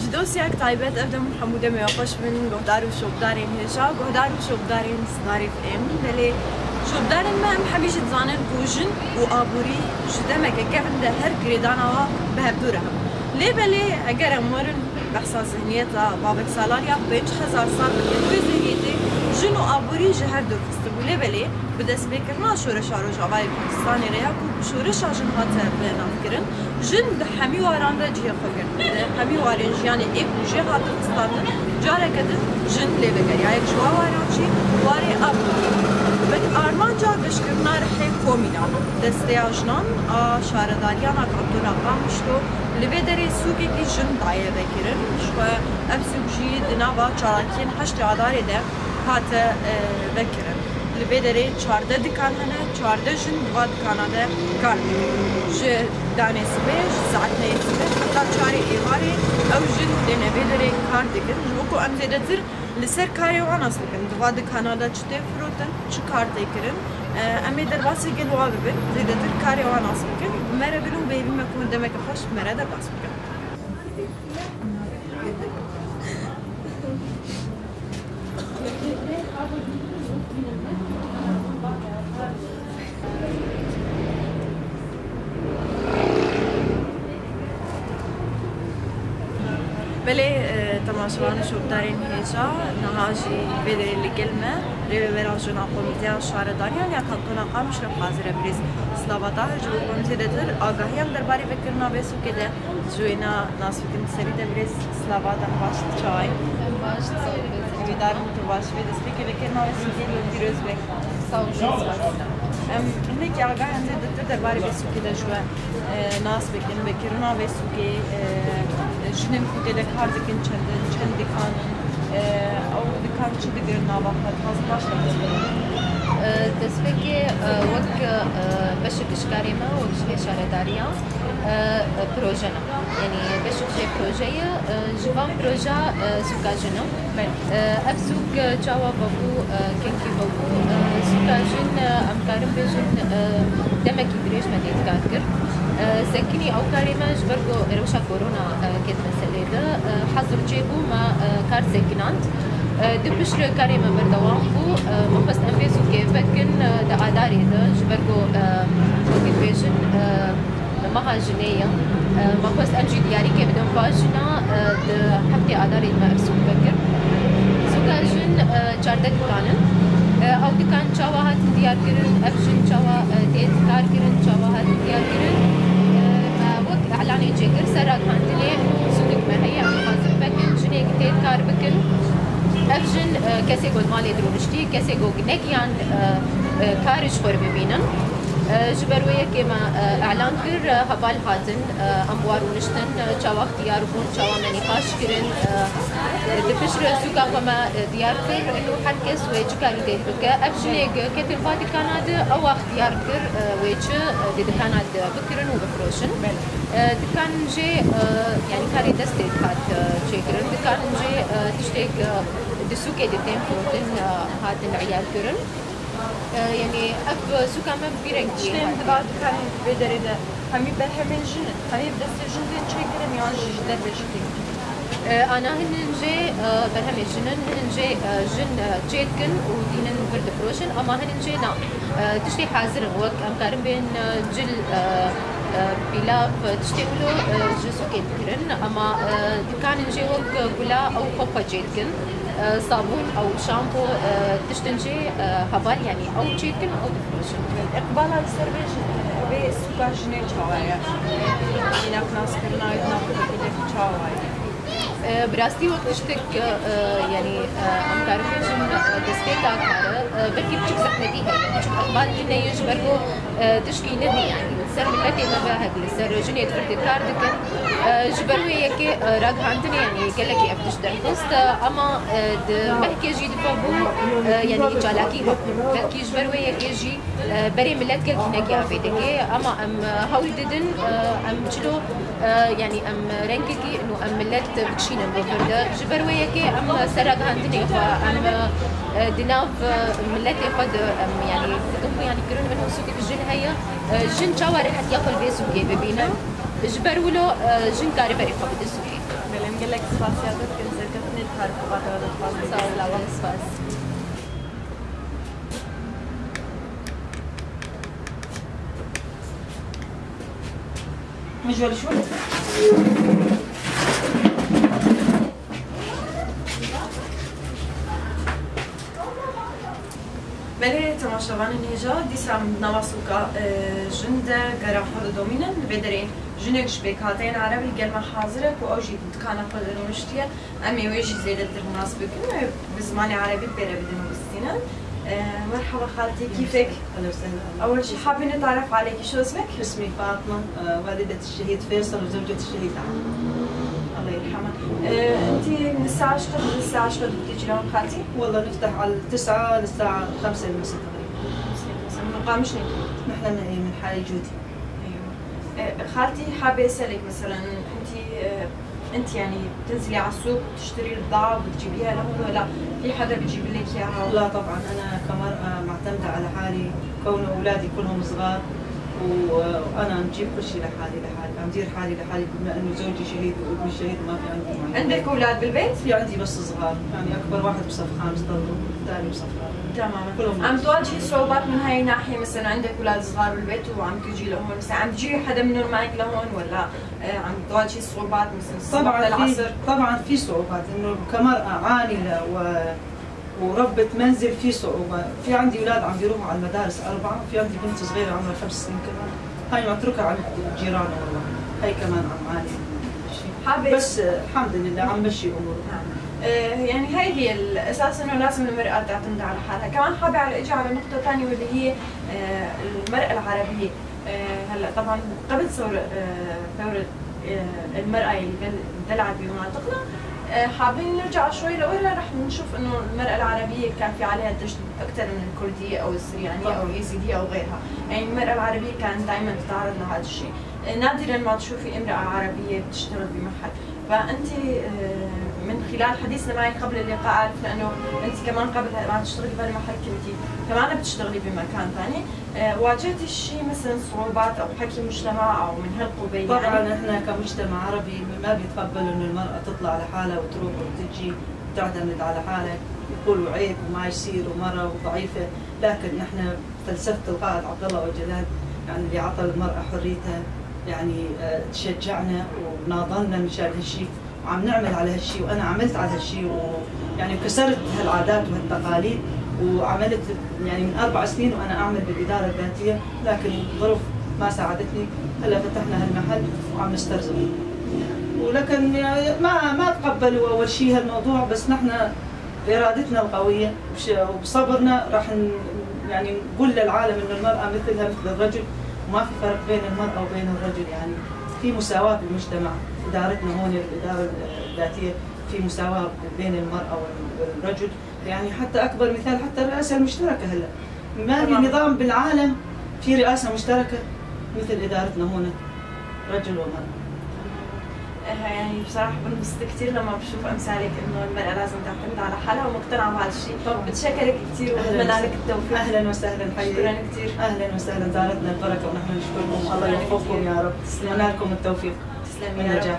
جدوسياك طيبات أبدا محمودة ميوقش من قهدار وشوبدارين هجا قهدار وشوبدارين صغاري في إم بلي شوبدارين ما أم حبيش تزانن بوجن وآبوري جدامك كيفن ده هر قريدانا بهبدورها ليه بلي أجر أمورن بحثا ذهنيتا بابك سالاريا 5000 سال بكتوي ذهنيتي جن وآبوري جهر دور فستبو ليه بلي بدس بكرنا شورش عروج عباي باكستاني رياكو شورش عجن هاتا بنام كرن جن ده حمي واران ده جيه خلقن ده حمي واران جياني ايب وجيه هاتا بستاندن جارة كده جن ليه بكر يعني جوا واران شي واري آبوري بد آرمان جا بشكرنا رحي كومينا دستي عجنان شارداريانا كابتونا قامشتو لبه داره سوقی که جن دایه بکرن شو اب سوقی دنبا چارکین هشت عداره ده هات بکرن لبه داره 14 دکان هنه 14 جن دوا دکانه ده کار ج دانسی بیش ساعت نیستی بیش حتی چاری ایواری او جن لنبه داره کار دکن جوکو امزده تر لسر کاری واناس بکن دوا دکانه ده چه فروتن چه کار دکرن امی در باسی گلوا ببین زیده تر کاری واناس بکن مرا بلون بیبی مکون دمک خوش مرا در باس بکن بله تماشاوان شوبدارین هیچا نهاجی بدری لگلمه روی وراجنا کمیته شهرداریان یا کانتونا قامش را حاضر بریز سلاواتا جو کمیته دتر آگاهیان درباره فکرنا بیسو که ده جوینا ناس فکر سری دبریز سلاواتا باش چای باش ویدارم تو باش وی دستی که فکرنا بیسو که دیروز بک هناك آگاهیان دتر درباره بیسو که ده جو ناس فکرنا بیسو که جنم كده كار دكان چند دكانن او دكان چه دگر ناوخت هاز باشه دسبكي وك بشك شكاريما وك شي شارداريا بروجنا يعني بشك شي بروجيا جوان بروجا سوكا جنم افسوك جاوا بابو كنكي بابو سوكا جن امكارم بجن دمكي بريش مديت كاركر سكني او كاريما جبرغو روشا كورونا كانت مسألة ده حظر جيبو ما كار سكنانت دبشر كاريما بردوام بو ما بس انفيسو كيف بكن ده عداري ده جبرغو وكيفيجن مها جنية ما بس انجي دياري كيف بدون باجنا ده حبتي عداري ما افسو بكر سوكا جن جاردك كانن او دكان چاوا هات ديار كرن افجن چاوا تيت كار كرن چاوا هات ديار كرن وقت اعلاني جيكر سرات هاندني سودك ما هي حاضر بكن جنيك تيت كار بكن افجن كسي قول مالي دروشتي كسي قول نكيان كارج خور ببينن جبرويه كما اعلان كر هبال هاتن اموار ونشتن چاوا اختيار بون چاوا منقاش كرن دبشر سوكا وما ديار كر انه حركس ويج كاري ديت بك افجنيك كتن فادي كاناد او اختيار كر ويج دي كاناد بكرن وبفروشن دكان جي يعني كاري دستيت هات شيكرن دكان جي تشتيك دسوكي دتين فروتن هات العيال كرن يعني أب سوكا ما بيرنج شتين بعد كان بدري ده همي بهمن جن همي بدست جن دين شكرن يعني جدر بشتي أنا هننجي برهم الجنن هننجي جن جيتكن ودينن برد فروشن أما هننجي نا تشتي حاضر وقت أمكارن بين جل بلاف تشتغلوا جسو كيتكرن أما كان نجي وقت كلا أو خوفا جيتكن صابون أو شامبو تشتنجي هبال يعني أو جيتكن أو فروشن إقبال على السربيج بسوكا جنين شوايا إنك ناس كرنا يدنا كده شوايا براستي وقت اشتك يعني امكار فيجن دستيكا كاره بركي بتشك زحمتي هي بتشك اقبال جنة يجبرو تشكي نبي يعني سر ملتي ما بهاك لسر جنة تفرد كار دكن جبرو يكي راق هاندني يعني كلكي افتش درخست اما بحكي جي دفابو يعني جالاكي كي جبرو يكي جي بري ملت كلكي نكي عفيتكي اما ام هول ددن ام جلو يعني ام رنككي انه ام ملت بتشينا بفردا جبرويه كي ام سرق هاندني ام دناف ملت ياخذ ام يعني بدهم يعني كرون من سوق الجن هي جن شاور حتى ياكل بيسو كي ببينا جبر ولو جن كاري بري خبط السوري بلين قال لك سباسياتك كنت كتني الحرب بعد هذا الفاصل لا والله سباس مجول شو بله تماشاوان نیجا دیسام نواسوکا جنده گرا خود دومینن بدرین جنگش بکاتین عربی گلم حاضره کو اوجی دکانه خود نوشتیه امی ویجی زیاده در ناس بکنه بزمان عربی بره بدن وستینه مرحبا خالتي كيفك؟ اهلا وسهلا. اول شيء حابه نتعرف عليكي شو اسمك؟ اسمي فاطمه والده الشهيد فيصل وزوجة الشهيد علي. الله يرحمها. انت من الساعه اشقد للساعه اشقد بتيجي لهون خالتي؟ والله نفتح على 9 للساعه 5 المساء تقريبا. من مقام شنو؟ نحن من حي جودي. ايوه. خالتي حابه اسالك مثلا انت يعني بتنزلي على السوق وتشتري البضاعه وبتجيبيها لهون ولا في حدا بيجيب لك اياها؟ لا طبعا انا كمرأة معتمدة على حالي كون اولادي كلهم صغار وانا نجيب كل شيء لحالي عم دير حالي لحالي بما انه زوجي شهيد وابني شهيد ما في عندي معي. عندك اولاد بالبيت؟ في عندي بس صغار يعني اكبر واحد بصف خامس ضل والثاني بصف رابع. تماما. عم تواجهي صعوبات من هاي الناحيه مثلا عندك اولاد صغار بالبيت وعم تجي لهون مثلا عم تجي حدا منهم معك لهون ولا عم تواجهي صعوبات مثلا الصبح للعصر؟ طبعا في صعوبات انه كمرأة عاملة وربة منزل في صعوبة، في عندي اولاد عم بيروحوا على المدارس 4 وفي عندي بنت صغيرة عمرها 5 سنين كمان، هاي متروكة على الجيران والله، هاي كمان عم عاني من هالشيء. بس الحمد لله عم مشي اموري. يعني هاي هي الاساس انه لازم المرأة تعتمد على حالها، كمان حابة اجي على نقطة ثانية واللي هي المرأة العربية. هلا طبعا قبل ثورة المرأة اللي اندلعت بمناطقنا حابين نرجع شوي لورا رح نشوف انه المرأة العربية كان في عليها تشدد اكثر من الكردية او السريانية او اليزيدية او غيرها، يعني المرأة العربية كانت دائما تتعرض لهذا الشيء، نادرا ما تشوفي امرأة عربية بتشتغل بمحل، فانت من خلال حديثنا معك قبل اللقاء عرفنا انه انت كمان قبل ما تشتغلي بهالمحل كنتي كمان بتشتغلي بمكان ثاني، واجهتي شيء مثلا صعوبات او حكي مجتمع او من هالقبيل؟ طبعا احنا كمجتمع عربي ما بيتقبلوا انه المرأة تطلع لحالها وتروح وتجي وتعتمد على حالها، يقولوا عيب وما يصير ومرأة وضعيفة، لكن نحن فلسفة القائد عبد الله وجلال يعني اللي عطى المرأة حريتها يعني تشجعنا وناضلنا مشان هالشيء وعم نعمل على هالشيء، وانا عملت على هالشيء ويعني كسرت هالعادات وهالتقاليد وعملت يعني من 4 سنين وانا اعمل بالاداره الذاتيه، لكن الظروف ما ساعدتني، هلا فتحنا هالمحل وعم نسترزق. ولكن ما تقبلوا اول شيء هالموضوع، بس نحن بارادتنا القويه وبصبرنا راح يعني نقول للعالم انه المراه مثلها مثل الرجل وما في فرق بين المراه وبين الرجل، يعني في مساواه بالمجتمع، ادارتنا هون الاداره الذاتيه في مساواه بين المراه والرجل، يعني حتى اكبر مثال حتى الرئاسه المشتركه هلا ما في نظام بالعالم في رئاسه مشتركه مثل ادارتنا هون رجل ومراه. يعني بصراحه بنبسط كثير لما بشوف امثالك انه المراه لازم تعتمد على حالها ومقتنعه بهذا الشيء، بتشكرك كثير وبتمنى لك التوفيق. اهلا وسهلا حياتي. شكرا كثير. اهلا وسهلا، زارتنا البركه ونحن نشكركم، الله يوفقكم يا رب، نتمنى لكم التوفيق والنجاح.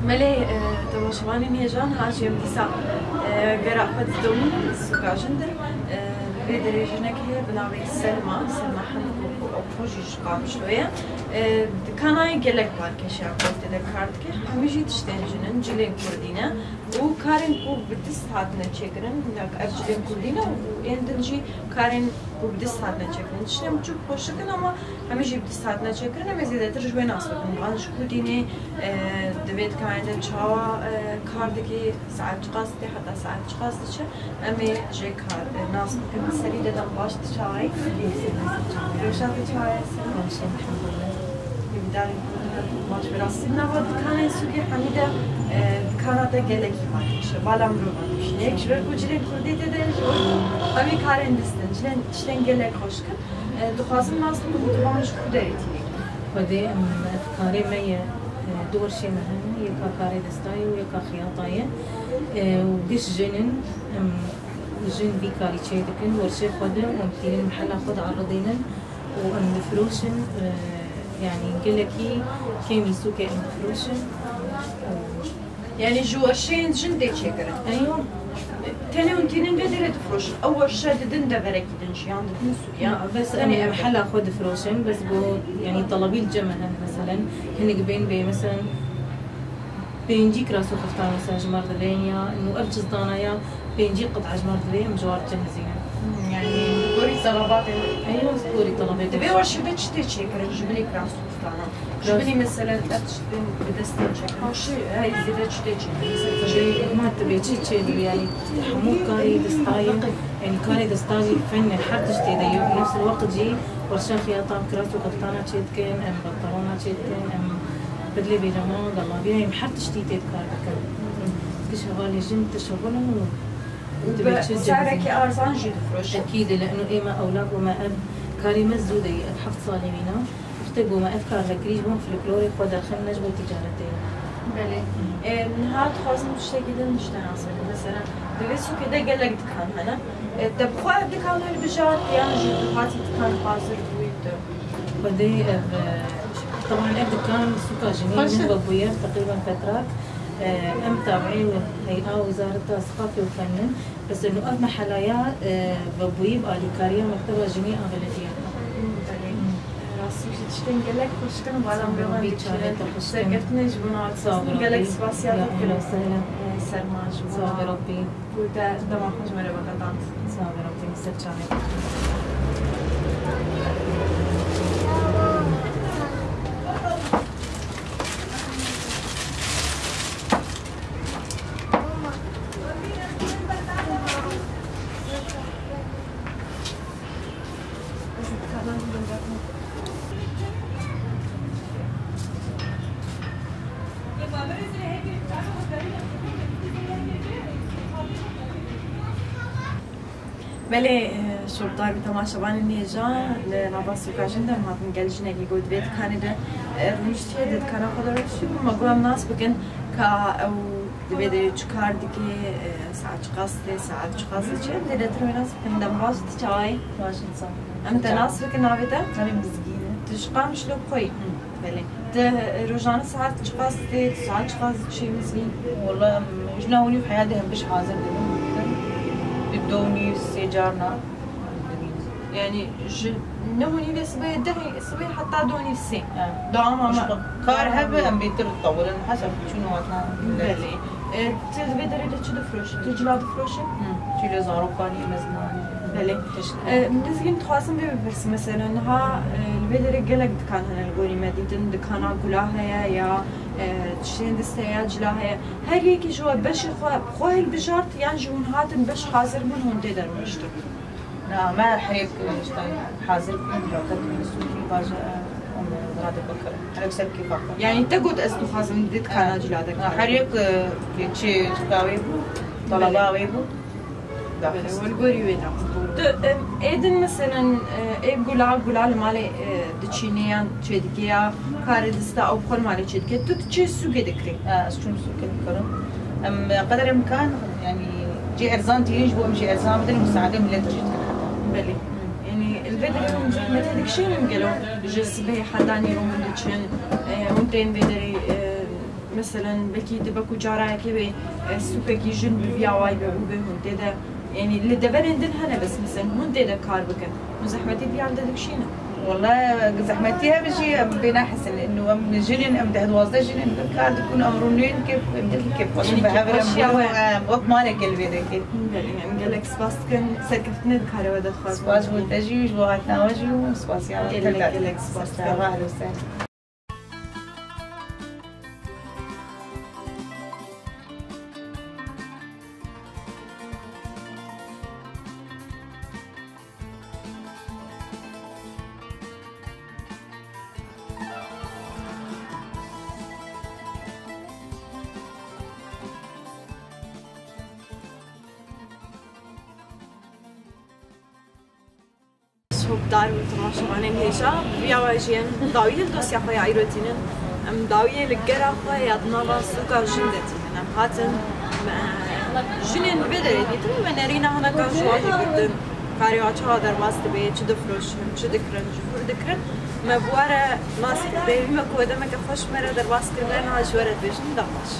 ملي تماشواني نيجان هاجي امتساع قرأ فد دومين السوكا جندر بدري جنك هي بناوي سلمى حنكو او بروجي شقام شوية كان هاي قلق باركش يا قلت لك كارتك هميجي تشتين جنن جلين كردينا وكارين كو بدست هاتنا تشكرن هناك أرجلين كردينا ويندنجي كارين كو بدست هاتنا تشكرن تشتين بتشوف خوشكن اما هميجي بدست هاتنا تشكرن اما زيادة ترجوي ناسبك نغانش كرديني دبيت كمان تشاوا كاردكي ساعات قاصدي حتى ساعات قاصدي امي جي كار ناسبك سريدة دنباش تشاي روشان تشاي الحمد لله بدال باش براسي نبض كان سوقي حميدة كانت جلكي ماكش بالام رو ماكش نيك شبه كوجلين كردي تدرج امي كارن دستن شلن جلك خوشكن دخازم ناس متوانش كودريتي خدي أفكاري مية دور شي مهم يكا كاري دستاي ويكا خياطاية وقش جنن جن بيكاري تشيدكن ورشي خدم ومتين محل خد عرضينا وأم فروشن يعني نقلكي كيمي سوكي أم فروشن يعني جوا الشين جندي تشكر أيوة تاني وانتين قادرة تفرش أول شيء دن دبرك دنشي عند نسو يعني بس أنا محل أخذ فروشن بس بو يعني طلبي الجمهن مثلا هن قبين بي مثلا بينجيك راسو خفتان مثلا جمار دلينيا إنه أرجز دانايا بينجيك قطع جمار دليا مجوار جهزين يعني كوري طلبات أيوة كوري طلبات تبي ورش بدك تشكر جبلي راسو خفتانا جبلي مثلا تشتين بدستين شكل شيء هاي زيادة تشتي ما تبي تشي يعني حمو كاري دستاي يعني كاري دستاي فن حتى تشتي ده بنفس الوقت جي ورشا خياطة كراسو قطعنا تشيتكن أم بطلونا تشيتكن أم بدلي بيجاما والله بيها حتى تشتي تذكر بكم كشغالي جن تشغلهم وسعرك أرزان جد فروش أكيد لأنه إيه ما أولاد وما أب كاري مزودة أبحث صالمينا افتقوا ما أفكار لكريج بون فلكلوري خدا خلنا نجبو تجارتين بله نهار خواستم تشتي جدا نشتناسك مثلا دلسو كده قال لك دكان هنا تبخوا دكان البجار يعني جد هاتي دكان حاضر ويبدأ بدي طبعا أبدا كان سوكا جميل من بابوير تقريبا فترات أم تابعين هيئة وزارة الثقافة والفن بس إنه أب محلايا بابوي بقالي كاريا مكتبة جميع بلدية. راسي تشتين قال لك خوش كانوا بعلم بيوم بيتشارك سكتنا جبنا صابر قال لك سباسيات أهلا وسهلا سرماج صابر ربي وده دماغ خوش مرة بقدانت صابر ربي مسرچانه بله شرطار بتماشا بان النهجان لنباس وكاجندا مهاتن قلجنا اللي قود بيت كاندا رمشتي دد كان خضر شو ما قام ناس بكن كا او دبي تشكار ديكي ساعة قصدي ساعة قصدي شو بدي تروي ناس بكن دم باش تشاي باش نصام انت ناس بكن نابدا أنا مزجينة تشقام شلو خوي بله روجانا ساعات قصدي ساعة قصدي شيء مسلين والله جناوني في حياتي هم بش حاضر بدوني سيجارنا يعني نهوني بس بيدهي صبي حتى دوني السين دعما ما كارهب ام بيتر طول حسب شنو وطنا بلي تبي دري تشد فروش تجلاد فروش شيلو زارو كاني مزنان بلي نزين تخاصم بس مثلا ها البدر قلق دكان هنا الغوري مدينة دكانا قلاها يا تشين دستيا جلاها هر يكي جوا بش خوه البجارت يعني جون هاتن بش حاضر منهم تقدر مشتر لا ما حريت اشتاي حاضر كنت ركضت من السوق باجا غادي بكره انا بسال كيف اقرا يعني تقعد اسدو خازم ديت كان جلادك حريق تشي كاويبو طلبا ويبو والغوري ويدا ايدن مثلا اي قلال مالي دچينيان چدگيا كار دستا او كل مالي چدگي تو تشي سوق دكري شنو سوق الكرم ام قدر الامكان يعني جي ارزان تيجي وامشي ارزان بدل مساعده من اللي تجي بلي يعني البدري يوم جي ما تدك شيء من قالوا جس به حداني يوم دچن وانتين بدري مثلا بكي دبكو جارا كي سوق كي جن بياواي به تدا يعني اللي دبرين دن هنا بس مثلا هون تدا كار بكن مزحمتي في عند دكشينا والله زحمتيها بشي بينا حسن انه ام جنين ام تحت واسطه جنين كار تكون امرونين كيف كيف وصل بهذا وقت مالك البيت كيف يعني قال لك سباس كان سكفتنا دكار ودا خاص سباس والتجي وجوهاتنا وجه سباس يا قال لك سباس اهلا وسهلا هو بدار وتماشوانين هيجا بيا واجين داوية الدوسيا خويا عيروتينن ام داوية لقرا خويا دنابا سوكا جندتينن ام هاتن جنين بدري ديتن ونرينا هنا كاجوالي بدن كاري واتشا درواز تبي چه دفروشن چه دكرن جفور دكرن ما بواره ماسك بيبي ما كودا ما كخوش مرة درواز كردن هاجورت بيشن داماش